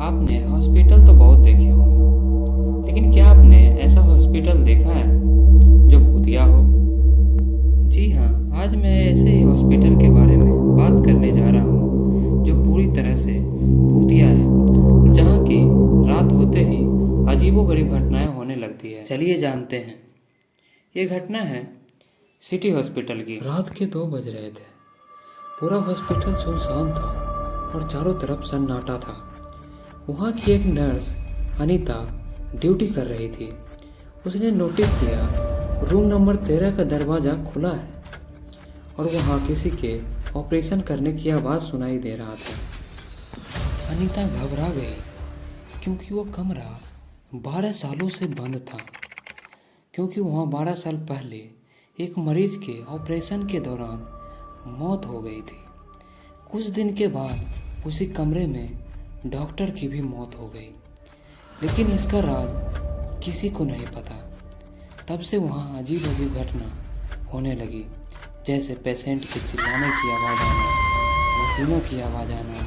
आपने हॉस्पिटल तो बहुत देखे होंगे, लेकिन क्या आपने ऐसा हॉस्पिटल देखा है जो भूतिया हो? जी हाँ, आज मैं ऐसे ही हॉस्पिटल के बारे में बात करने जा रहा हूँ जो पूरी तरह से भूतिया है और जहाँ की रात होते ही अजीबोगरीब घटनाएं होने लगती है। चलिए जानते हैं। ये घटना है सिटी हॉस्पिटल की। रात के 2 बज रहे थे। पूरा हॉस्पिटल सुनसान था और चारों तरफ सन्नाटा था। वहाँ की एक नर्स अनीता ड्यूटी कर रही थी। उसने नोटिस किया रूम नंबर 13 का दरवाज़ा खुला है और वहाँ किसी के ऑपरेशन करने की आवाज़ सुनाई दे रहा था। अनीता घबरा गई क्योंकि वो कमरा 12 सालों से बंद था, क्योंकि वहाँ 12 साल पहले एक मरीज के ऑपरेशन के दौरान मौत हो गई थी। कुछ दिन के बाद उसी कमरे में डॉक्टर की भी मौत हो गई, लेकिन इसका राज किसी को नहीं पता। तब से वहाँ अजीब अजीब घटना होने लगी, जैसे पेशेंट के चिल्लाने की आवाज़ आना, मशीनों की आवाज़ आना।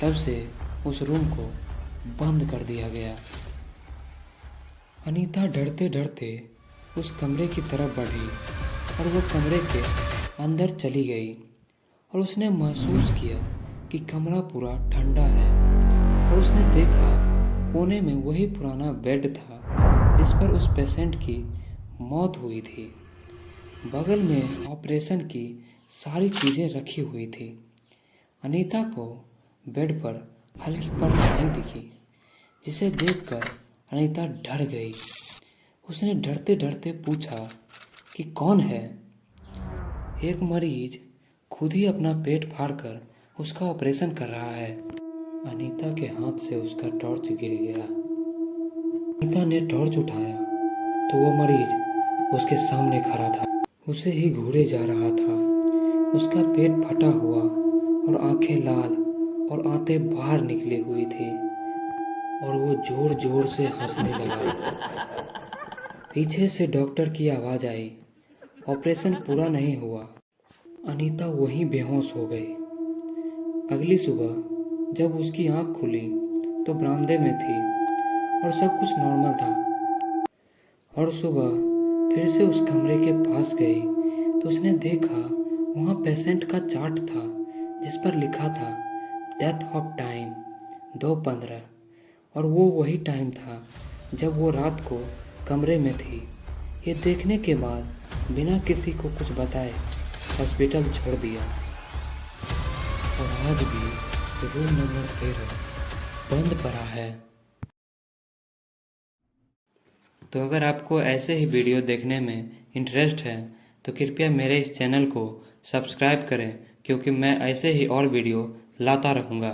तब से उस रूम को बंद कर दिया गया। अनीता डरते डरते उस कमरे की तरफ बढ़ी और वो कमरे के अंदर चली गई और उसने महसूस किया कि कमरा पूरा ठंडा है और उसने देखा कोने में वही पुराना बेड था जिस पर उस पेशेंट की मौत हुई थी। बगल में ऑपरेशन की सारी चीज़ें रखी हुई थी। अनीता को बेड पर हल्की परछाई दिखी, जिसे देखकर अनीता डर गई। उसने डरते डरते पूछा कि कौन है। एक मरीज खुद ही अपना पेट फाड़कर उसका ऑपरेशन कर रहा है। अनीता के हाथ से उसका टॉर्च गिर गया। अनीता ने टॉर्च उठाया तो वो मरीज उसके सामने खड़ा था। उसे ही घूरे जा रहा था। उसका पेट फटा हुआ और आंखें लाल और आंतें बाहर निकली हुई थी और वो जोर जोर से हंसने लगा। पीछे से डॉक्टर की आवाज़ आई, ऑपरेशन पूरा नहीं हुआ। अनीता वहीं बेहोश हो गई। अगली सुबह जब उसकी आंख खुली तो बरामदे में थी और सब कुछ नॉर्मल था। और सुबह फिर से उस कमरे के पास गई तो उसने देखा वहाँ पेशेंट का चार्ट था जिस पर लिखा था डेथ ऑफ टाइम 2:15 और वो वही टाइम था जब वो रात को कमरे में थी। ये देखने के बाद बिना किसी को कुछ बताए हॉस्पिटल छोड़ दिया और आज भी रूम नंबर 13 बंद पड़ा है। तो अगर आपको ऐसे ही वीडियो देखने में इंटरेस्ट है तो कृपया मेरे इस चैनल को सब्सक्राइब करें, क्योंकि मैं ऐसे ही और वीडियो लाता रहूँगा।